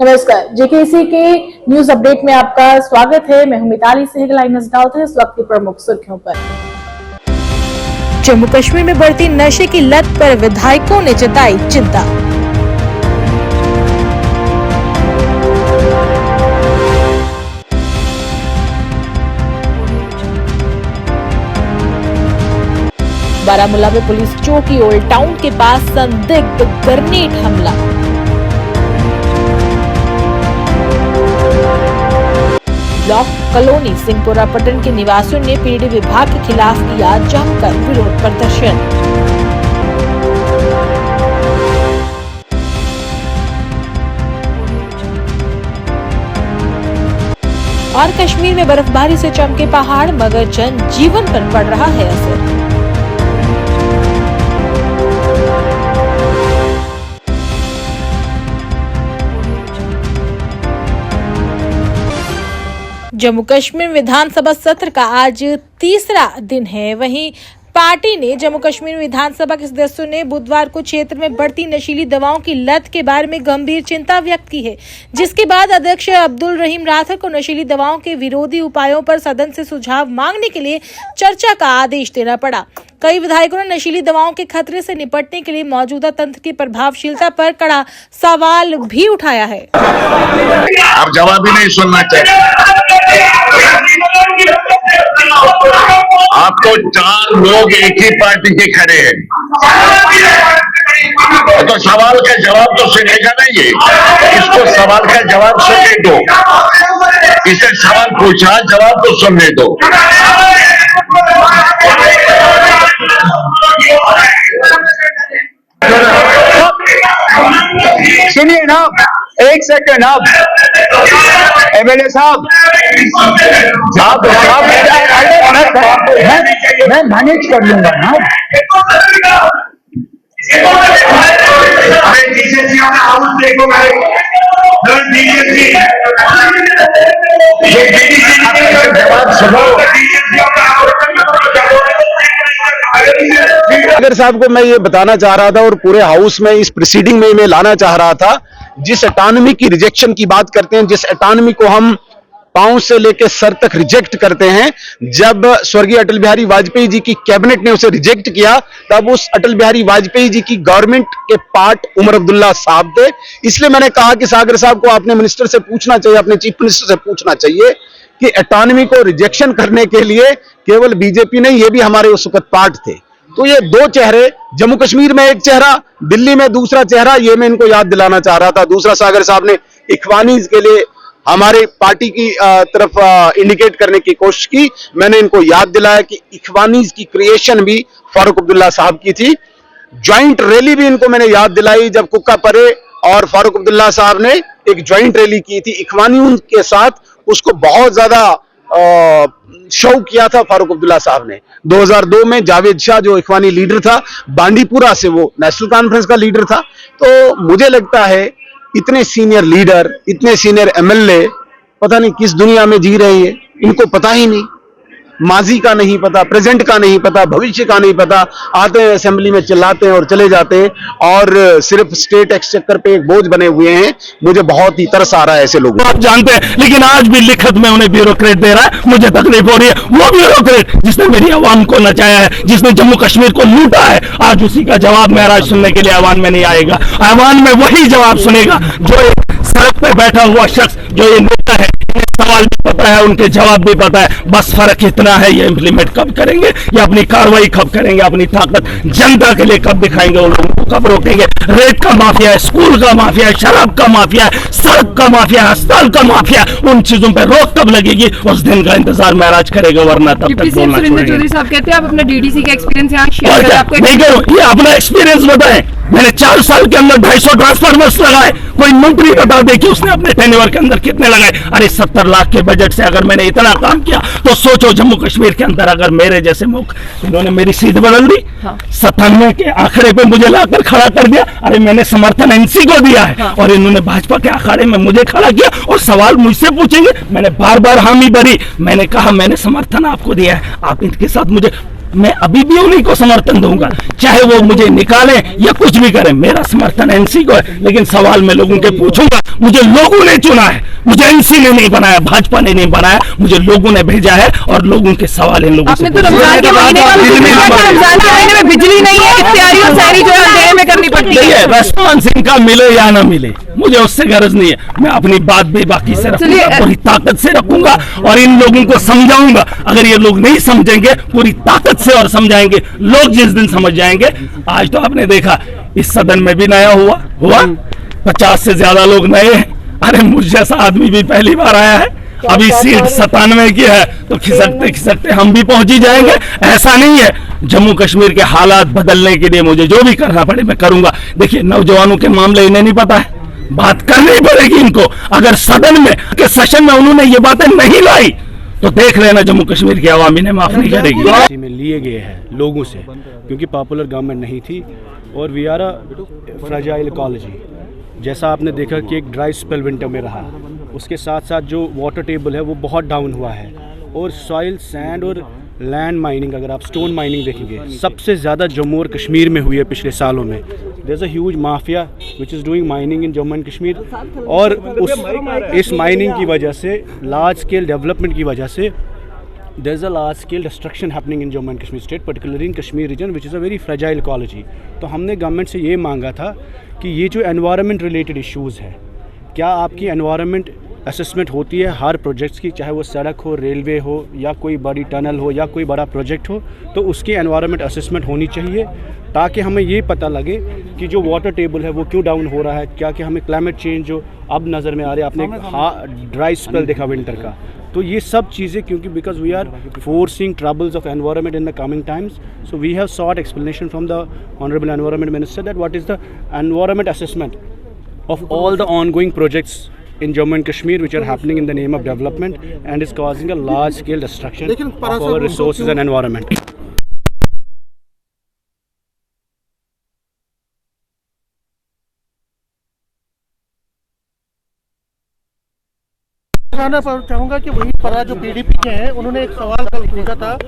नमस्कार, जेकेसी के news update में आपका स्वागत है। मैं हूं मिताली सहगल। लाइन्स डालते हैं इस वक्त की प्रमुख सुर्खियों पर। जम्मू कश्मीर में बढ़ती नशे की लत पर विधायकों ने जताई चिंता। बारामूला में पुलिस चौकी ओल्ड टाउन के पास संदिग्ध ग्रेनेड हमला। ब्लॉक कॉलोनी सिंहपुरा पट्टन के निवासियों ने पीडी विभाग के खिलाफ किया जमकर विरोध प्रदर्शन। और कश्मीर में बर्फबारी से चमके पहाड़, मगर जन जीवन पर पड़ रहा है असर। जम्मू कश्मीर विधानसभा सत्र का आज तीसरा दिन है। वहीं पार्टी ने जम्मू कश्मीर विधानसभा के सदस्यों ने बुधवार को क्षेत्र में बढ़ती नशीली दवाओं की लत के बारे में गंभीर चिंता व्यक्त की है, जिसके बाद अध्यक्ष अब्दुल रहीम राठौर को नशीली दवाओं के विरोधी उपायों पर सदन से सुझाव मांगने के लिए चर्चा का आदेश देना पड़ा। कई विधायकों ने नशीली दवाओं के खतरे से निपटने के लिए मौजूदा तंत्र की प्रभावशीलता पर कड़ा सवाल भी उठाया है। आप जवाब ही नहीं सुनना चाहिए। आपको 4 लोग एक ही पार्टी के खड़े हैं, तो सवाल का जवाब तो सुनेगा नहीं। ये इसको सवाल का जवाब सुनने दो। इसे सवाल पूछा, जवाब तो सुनने दो। सुनिए ना, एक सेकंड। आप एमएलए साहब, मैं मैनेज कर लूंगा ना। जवाब सुनो। अगर साहब को मैं ये बताना चाह रहा था और पूरे हाउस में इस प्रोसीडिंग में मैं लाना चाह रहा था, जिस ऑटोनॉमी की रिजेक्शन की बात करते हैं, जिस ऑटोनॉमी को हम पांव से लेकर सर तक रिजेक्ट करते हैं, जब स्वर्गीय अटल बिहारी वाजपेयी जी की कैबिनेट ने उसे रिजेक्ट किया, तब उस अटल बिहारी वाजपेयी जी की गवर्नमेंट के पार्ट उमर अब्दुल्ला साहब थे। इसलिए मैंने कहा कि सागर साहब को अपने मिनिस्टर से पूछना चाहिए, अपने चीफ मिनिस्टर से पूछना चाहिए कि ऑटोनॉमी को रिजेक्शन करने के लिए केवल बीजेपी नहीं, ये भी हमारे उस वक्त पार्ट थे। तो ये 2 चेहरे, जम्मू कश्मीर में एक चेहरा, दिल्ली में दूसरा चेहरा, ये मैं इनको याद दिलाना चाह रहा था। दूसरा, सागर साहब ने इखवानीज के लिए हमारे पार्टी की तरफ इंडिकेट करने की कोशिश की। मैंने इनको याद दिलाया कि इखवानीज की क्रिएशन भी फारूक अब्दुल्ला साहब की थी। ज्वाइंट रैली भी इनको मैंने याद दिलाई, जब कुक्का परे और फारूक अब्दुल्ला साहब ने एक ज्वाइंट रैली की थी इखवानी के साथ। उसको बहुत ज्यादा शो किया था फारूक अब्दुल्ला साहब ने। 2002 में जावेद शाह जो इखवानी लीडर था, बांडीपुरा से, वो नेशनल कॉन्फ्रेंस का लीडर था। तो मुझे लगता है इतने सीनियर लीडर, इतने सीनियर एमएलए पता नहीं किस दुनिया में जी रहे हैं। इनको पता ही नहीं, माजी का नहीं पता, प्रेजेंट का नहीं पता, भविष्य का नहीं पता। आते हैं असेंबली में, चिल्लाते हैं और चले जाते हैं और सिर्फ स्टेट एक्सचेकर पे एक बोझ बने हुए हैं। मुझे बहुत ही तरस आ रहा है ऐसे लोगों। आप जानते हैं, लेकिन आज भी लिखत में उन्हें ब्यूरोक्रेट दे रहा है। मुझे तकलीफ हो रही है। वो ब्यूरोक्रेट जिसने मेरी आवाम को नचाया है, जिसने जम्मू कश्मीर को लूटा है, आज उसी का जवाब मेरा सुनने के लिए आवाम में नहीं आएगा। आवाम में वही जवाब सुनेगा जो सड़क पे बैठा हुआ शख्स, जो ये नेता है, सवाल भी पता है, उनके जवाब भी पता है। बस फर्क इतना है, ये इंप्लीमेंट कब करेंगे या अपनी कार्रवाई कब करेंगे, अपनी ताकत जनता के लिए कब दिखाएंगे, उन लोगों को कब रोकेंगे। रेप का माफिया है, स्कूल का माफिया है, शराब का माफिया है, सड़क का माफिया है, अस्पताल का माफिया है। उन चीजों पर रोक कब लगेगी, उस दिन का इंतजार महराज करेगा, वरना तब तक बोलना छोड़ेंगे। चौधरी साहब कहते हैं आप अपना डीडीसी का एक्सपीरियंस यहाँ शेयर करें। आपको नहीं करो, ये अपना एक्सपीरियंस बताएं। मैंने 4 साल के अंदर 250 ट्रांसफार्मर्स लगाए। कोई मंत्री बता दे कि उसने अपने टेन्योर के अंदर कितने लगाए। अरे 70 लाख के बजट से अगर मैंने इतना काम किया, तो सोचो जम्मू कश्मीर के अंदर अगर मेरे जैसे इन्होंने मेरी सीट बदल दी। 97 के आंकड़े पे मुझे लाकर खड़ा कर दिया। अरे मैंने समर्थन एनसी को दिया है और इन्होंने भाजपा के अखाड़े में मुझे खड़ा किया और सवाल मुझसे पूछेंगे। मैंने बार बार हामी भरी। मैंने कहा मैंने समर्थन आपको दिया है, आप इनके साथ मुझे मैं अभी भी उन्हीं को समर्थन दूंगा, चाहे वो मुझे निकालें या कुछ भी करें। मेरा समर्थन एनसी को है, लेकिन सवाल मैं लोगों के पूछूंगा। मुझे लोगों ने चुना है, मुझे एनसी ने नहीं बनाया, भाजपा ने नहीं बनाया, मुझे लोगों ने भेजा है और लोगों के सवाल इन लोगों से आपने तो रमजान के महीने का रमजान के महीने में बिजली नहीं है, इफ्तारी और सहरी जो है अंधेरे में करनी पड़ती है। रेस्पॉन्स इनका मिले या ना मिले, मुझे उससे गरज नहीं है। मैं अपनी बात बेबाकी से रखूंगा, पूरी ताकत से रखूंगा और इन लोगों को समझाऊंगा। अगर ये लोग नहीं समझेंगे, पूरी ताकत से और समझाएंगे, लोग जिस दिन समझ जाएंगे। आज तो आपने देखा इस सदन में भी नया हुआ 50 से ज्यादा लोग नए हैं। अरे मुझ जैसा आदमी भी पहली बार आया है, अभी सीट 97 की है, तो खिसकते खिसकते हम भी पहुंच ही जाएंगे। ऐसा नहीं है, जम्मू कश्मीर के हालात बदलने के लिए मुझे जो भी करना पड़े मैं करूंगा। देखिए, नौजवानों के मामले इन्हें नहीं पता है, बात करनी पड़ेगी इनको। अगर सदन में के सेशन में उन्होंने ये बातें नहीं लाई तो देख लेना जम्मू कश्मीर की आवाम इन्हें माफ नहीं करेगी। में लिए गए हैं लोगों से, क्योंकि पॉपुलर गवर्नमेंट नहीं थी और we are a fragile ecology. जैसा आपने देखा कि एक ड्राई स्पेल विंटर में रहा, उसके साथ साथ जो वाटर टेबल है वो बहुत डाउन हुआ है और सॉइल सैंड और लैंड माइनिंग, अगर आप स्टोन माइनिंग देखेंगे, सबसे ज़्यादा जम्मू और कश्मीर में हुई है पिछले सालों में। There is a huge mafia which is doing mining in Jammu and Kashmir और इस माइनिंग की वजह से, लार्ज स्केल डेवलपमेंट की वजह से, there is a large scale destruction happening in Jammu and Kashmir state, particularly in Kashmir region, which is a very fragile ecology. तो हमने गवर्नमेंट से ये मांगा था कि ये जो एनवायरनमेंट रिलेटेड इश्यूज़ है, क्या आपकी एनवायरनमेंट असेसमेंट होती है हर प्रोजेक्ट्स की, चाहे वो सड़क हो, रेलवे हो या कोई बड़ी टनल हो या कोई बड़ा प्रोजेक्ट हो, तो उसकी एनवायरनमेंट असेसमेंट होनी चाहिए ताकि हमें ये पता लगे कि जो वाटर टेबल है वो क्यों डाउन हो रहा है, क्या कि हमें क्लाइमेट चेंज जो अब नज़र में आ रहा है, आपने ड्राई स्पेल देखा विंटर का, तो ये सब चीज़ें, क्योंकि because we are forcing troubles of environment in the coming times, so we have sought explanation from the honourable environment minister that what is the environment assessment of all the ongoing projects in Jammu and Kashmir which are happening in the name of development and is causing a large scale destruction of our resources and environment. जानना चाहूँगा कि वही परा जो PDP के हैं, उन्होंने एक सवाल कल पूछा था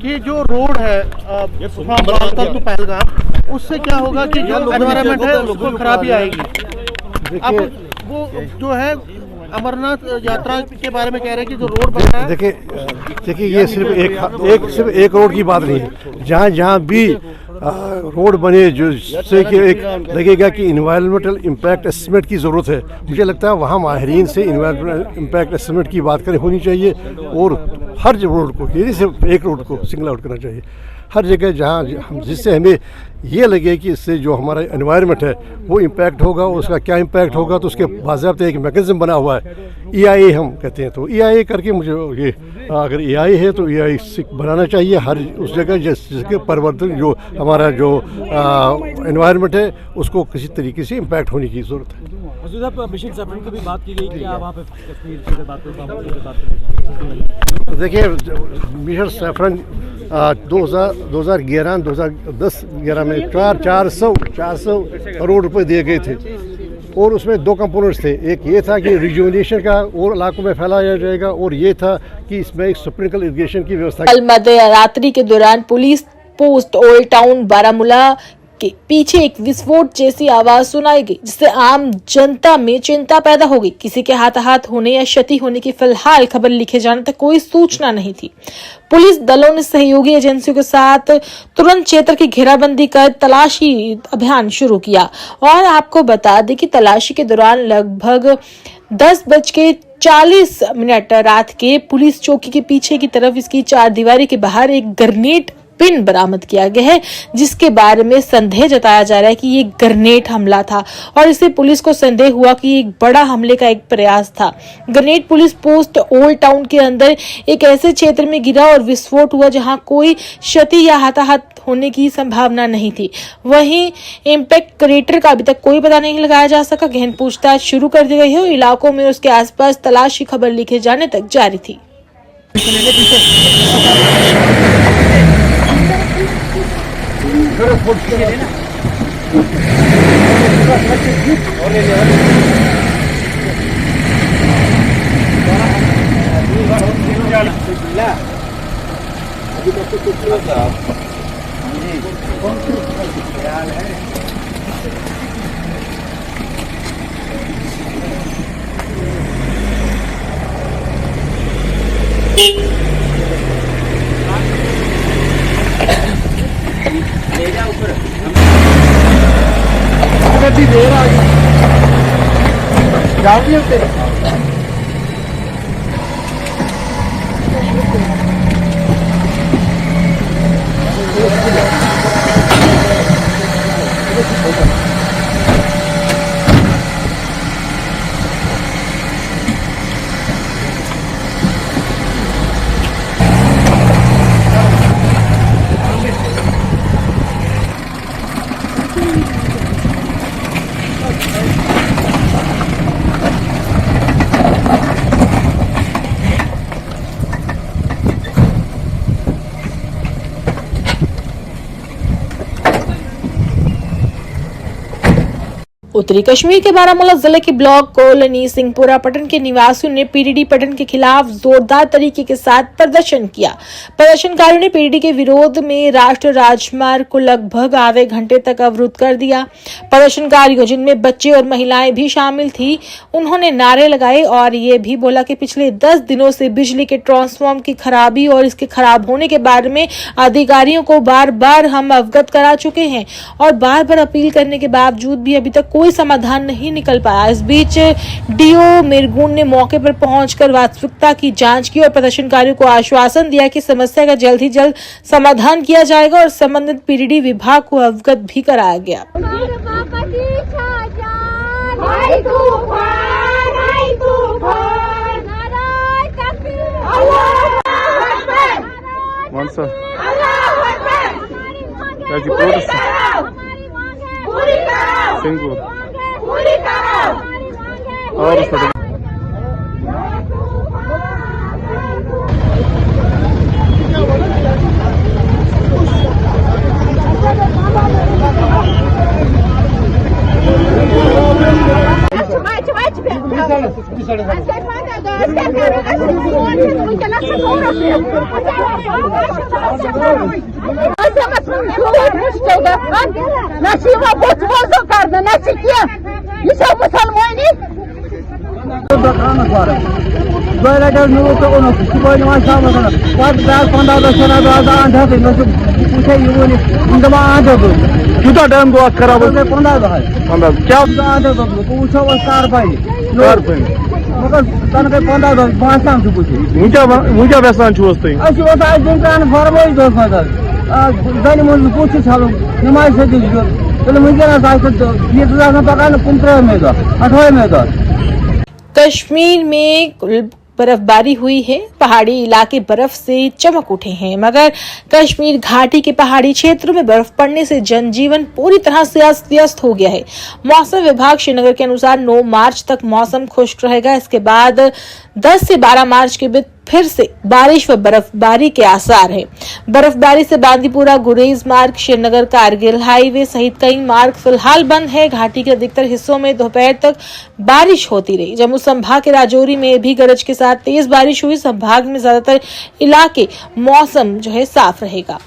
कि जो रोड है बालतल टू पहलगाम, उससे क्या होगा कि जो एनवायरनमेंट है उसको खराबी आएगी। अब वो जो है अमरनाथ यात्रा के बारे में कह रहे हैं कि जो रोड बन रहा है, देखिए ये सिर्फ एक रोड की बात नहीं है। जहाँ भी रोड बने जिससे कि एक लगेगा कि इन्वायरमेंटल इम्पैक्ट एसेसमेंट की ज़रूरत है, मुझे लगता है वहाँ माहिरीन से इन्वायरमेंटल इम्पैक्ट एसेसमेंट की बात करें होनी चाहिए और हर रोड को, ये नहीं सिर्फ एक रोड को सिंगल आउट करना चाहिए, हर जगह जहाँ जिससे हमें ये लगे कि इससे जो हमारा एनवायरनमेंट है वो इम्पैक्ट होगा, उसका क्या इम्पैक्ट होगा, तो उसके बाज़ाब्ते एक मैकेनिज्म बना हुआ है, EIA हम कहते हैं। तो EIA करके मुझे ये, अगर EIA है तो EIA बनाना चाहिए हर उस जगह जिसके परिवर्तन जो हमारा जो एनवायरनमेट है उसको किसी तरीके से इम्पैक्ट होने की ज़रूरत है। मिशन सैफरन की भी बात की गई कि आप वहाँ पे कश्मीर की बात करें। देखिए, मिशन सैफरन 2011 में 400 करोड़ रुपए दिए गए थे और उसमें दो कंपोनेंट्स थे। एक ये था कि रिजुवनेशन का और इलाकों में फैलाया जाएगा और ये था कि इसमें एक स्प्रिंकल इरिगेशन की व्यवस्था। कल मध्य रात्रि के दौरान police post old town Baramulla के पीछे एक विस्फोट जैसी आवाज सुनाई गई, जिससे आम जनता में चिंता पैदा हो गई। किसी के हाथाहाथ होने या क्षति होने की फिलहाल खबर लिखे जाने तक कोई सूचना नहीं थी। पुलिस दलों ने सहयोगी एजेंसियों के साथ तुरंत क्षेत्र की घेराबंदी कर तलाशी अभियान शुरू किया और आपको बता दें कि तलाशी के दौरान लगभग 10:40 रात के पुलिस चौकी के पीछे की तरफ इसकी चारदीवारी के बाहर एक ग्रेनेड पिन बरामद किया गया है, जिसके बारे में संदेह जताया जा रहा है कि ये ग्रेनेड हमला था और इससे पुलिस को संदेह हुआ कि एक बड़ा हमले का एक प्रयास था। Grenade police post old town के अंदर एक ऐसे क्षेत्र में गिरा और विस्फोट हुआ जहां कोई क्षति या हताहत होने की संभावना नहीं थी। वहीं इम्पैक्ट क्रेटर का अभी तक कोई पता नहीं लगाया जा सका। गहन पूछताछ शुरू कर दी गई है और इलाकों में उसके आसपास तलाशी खबर लिखे जाने तक जारी थी। उत्तरी कश्मीर के बारामूला जिले के ब्लॉक कॉलोनी सिंहपुरा पटन के निवासियों ने पीडीडी पटन के खिलाफ जोरदार तरीके के साथ प्रदर्शन किया। प्रदर्शनकारियों ने पीडीडी के विरोध में राष्ट्रीय राजमार्ग को लगभग आधे घंटे तक अवरुद्ध कर दिया। प्रदर्शनकारियों, जिनमें बच्चे और महिलाएं भी शामिल थी, उन्होंने नारे लगाए और ये भी बोला कि पिछले 10 दिनों से बिजली के ट्रांसफार्मर की खराबी और इसके खराब होने के बारे में अधिकारियों को बार बार हम अवगत करा चुके हैं और बार बार अपील करने के बावजूद भी अभी तक कोई समाधान नहीं निकल पाया। इस बीच डीओ मिरगुन ने मौके पर पहुंचकर वास्तविकता की जांच की और प्रदर्शनकारियों को आश्वासन दिया कि समस्या का जल्द ही जल्द समाधान किया जाएगा और संबंधित पीडीडी विभाग को अवगत भी कराया गया। और उस पर कितना टाइम को खराब हो 15 क्या मुझे व्यसान कश्मीर में बर्फबारी हुई है। पहाड़ी इलाके बर्फ से चमक उठे हैं, मगर कश्मीर घाटी के पहाड़ी क्षेत्रों में बर्फ पड़ने से जनजीवन पूरी तरह से अस्त व्यस्त हो गया है। मौसम विभाग श्रीनगर के अनुसार 9 मार्च तक मौसम खुश्क रहेगा। इसके बाद 10 से 12 मार्च के बीच फिर से बारिश व बर्फबारी के आसार है। बर्फबारी से बांदीपुरा गुरेज मार्ग, श्रीनगर कारगिल हाईवे सहित कई मार्ग फिलहाल बंद है। घाटी के अधिकतर हिस्सों में दोपहर तक बारिश होती रही। जम्मू संभाग के राजौरी में भी गरज के साथ तेज बारिश हुई। संभाग में ज्यादातर इलाके मौसम साफ रहेगा।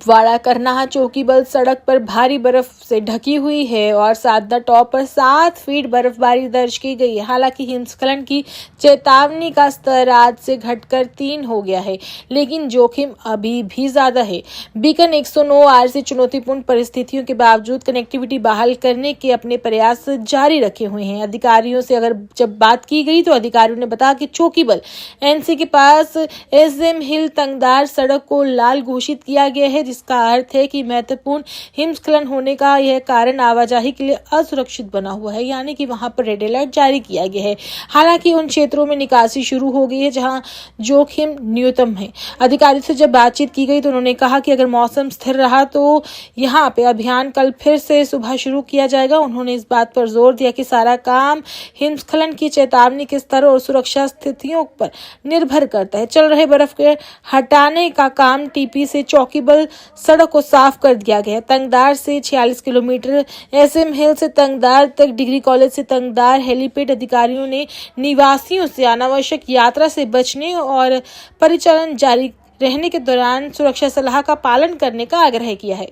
वाड़ा करनाहा चौकीबल सड़क पर भारी बर्फ से ढकी हुई है और साधना टॉप पर 7 फीट बर्फबारी दर्ज की गई है। हालांकि हिमस्खलन की चेतावनी का स्तर आज से घटकर 3 हो गया है, लेकिन जोखिम अभी भी ज्यादा है। बीकन 109 आरसी चुनौतीपूर्ण परिस्थितियों के बावजूद कनेक्टिविटी बहाल करने के अपने प्रयास जारी रखे हुए हैं। अधिकारियों से जब बात की गई तो अधिकारियों ने बताया कि चौकीबल एनसी के पास एसएम हिल तंगदार सड़क को लाल घोषित किया गया है, जिससे जिसका अर्थ है कि महत्वपूर्ण हिमस्खलन होने का यह कारण आवाजाही के लिए असुरक्षित बना हुआ है, यानी कि वहां पर रेड अलर्ट जारी किया गया है। हालांकि उन क्षेत्रों में निकासी शुरू हो गई है जहां जोखिम न्यूनतम है। अधिकारियों से जब बातचीत की गई तो उन्होंने कहा कि अगर मौसम स्थिर रहा तो यहाँ पे अभियान कल फिर से सुबह शुरू किया जाएगा। उन्होंने इस बात पर जोर दिया कि सारा काम हिमस्खलन की चेतावनी के स्तर और सुरक्षा स्थितियों पर निर्भर करता है। चल रहे बर्फ के हटाने का काम टीपी से चौकीबल सड़क को साफ कर दिया गया। तंगदार से 46 किलोमीटर, SM हिल से तंगदार तक, डिग्री कॉलेज से तंगदार हेलीपैड अधिकारियों ने निवासियों से अनावश्यक यात्रा से बचने और परिचालन जारी रहने के दौरान सुरक्षा सलाह का पालन करने का आग्रह किया है।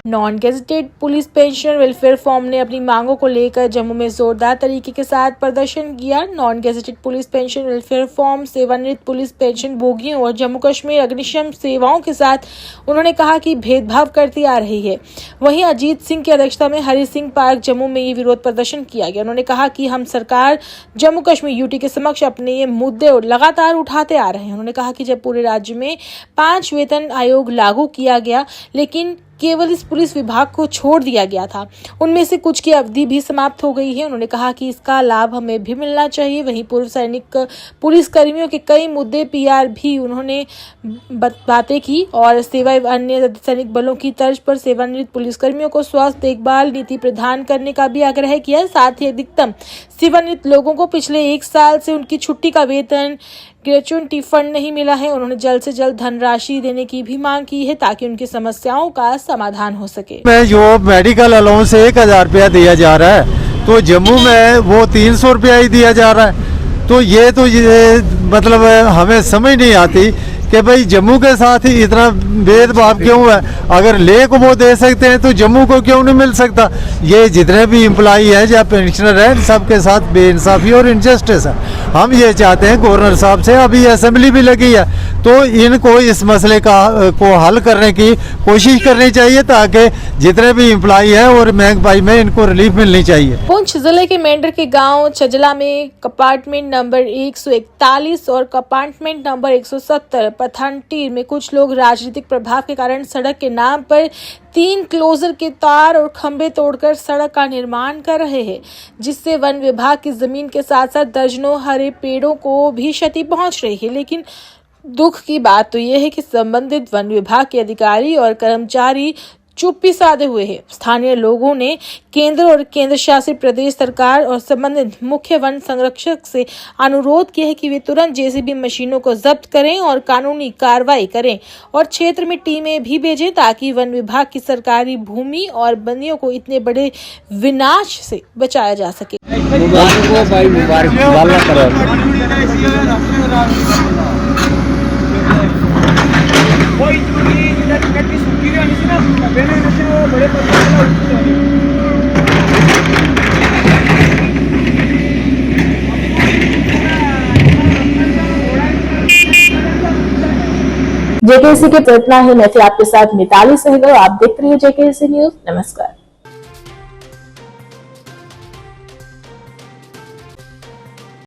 Non gazetted police pension welfare form ने अपनी मांगों को लेकर जम्मू में जोरदार तरीके के साथ प्रदर्शन किया। Non gazetted police pension welfare form, सेवानिवृत्त पुलिस पेंशन भोगियों और जम्मू कश्मीर अग्निशम सेवाओं के साथ उन्होंने कहा कि भेदभाव करती आ रही है। वहीं अजीत सिंह की अध्यक्षता में हरि सिंह पार्क जम्मू में ये विरोध प्रदर्शन किया गया। उन्होंने कहा कि हम सरकार जम्मू कश्मीर यूटी के समक्ष अपने ये मुद्दे लगातार उठाते आ रहे हैं। उन्होंने कहा कि जब पूरे राज्य में 5 वेतन आयोग लागू किया गया, लेकिन केवल इस पुलिस विभाग को छोड़ दिया गया था, उनमें से कुछ की अवधि भी समाप्त हो गई है। उन्होंने कहा कि इसका लाभ हमें भी मिलना चाहिए। वहीं पूर्व सैनिक पुलिस कर्मियों के कई मुद्दे PR भी उन्होंने बातें की और सेवा एवं अन्य सैनिक बलों की तर्ज पर सेवानिवृत्त पुलिस कर्मियों को स्वास्थ्य देखभाल नीति प्रदान करने का भी आग्रह किया। साथ ही अधिकतम सेवानिवृत्त लोगों को पिछले 1 साल से उनकी छुट्टी का वेतन, ग्रेच्युटी फंड नहीं मिला है। उन्होंने जल्द से जल्द धनराशि देने की भी मांग की है ताकि उनकी समस्याओं का समाधान हो सके। में जो मेडिकल अलाउंस 1000 रुपया दिया जा रहा है, तो जम्मू में वो 300 रुपया ही दिया जा रहा है। तो ये मतलब हमें समझ नहीं आती कि भाई जम्मू के साथ ही इतना भेदभाव क्यों है। अगर ले को वो दे सकते हैं तो जम्मू को क्यों नहीं मिल सकता। ये जितने भी एम्प्लॉई हैं या पेंशनर हैं, सबके साथ बेइंसाफी और इनजस्टिस है। हम ये चाहते हैं गवर्नर साहब से, अभी असेंबली भी लगी है तो इनको इस मसले को हल करने की कोशिश करनी चाहिए ताकि जितने भी एम्प्लॉई हैं और महंगाई में इनको रिलीफ मिलनी चाहिए। पुंछ जिले के मेंढर के गांव चजला में कंपार्टमेंट नंबर 141 और कंपार्टमेंट नंबर 170 पठानटीर में कुछ लोग राजनीतिक प्रभाव के कारण सड़क के नाम पर 3 क्लोजर के तार और खंभे तोड़कर सड़क का निर्माण कर रहे हैं, जिससे वन विभाग की जमीन के साथ साथ दर्जनों हरे पेड़ों को भी क्षति पहुंच रही है। लेकिन दुख की बात तो यह है कि संबंधित वन विभाग के अधिकारी और कर्मचारी चुप्पी साधे हुए हैं। स्थानीय लोगों ने केंद्र और केंद्र शासित प्रदेश सरकार और संबंधित मुख्य वन संरक्षक से अनुरोध किया है कि वे तुरंत JCB मशीनों को जब्त करें और कानूनी कार्रवाई करें और क्षेत्र में टीमें भी भेजें ताकि वन विभाग की सरकारी भूमि और बंदियों को इतने बड़े विनाश से बचाया जा सके। JKC के प्रयत्न है। मैं थी आपके साथ मिताली सहगल। आप देख रही है JKC न्यूज। नमस्कार।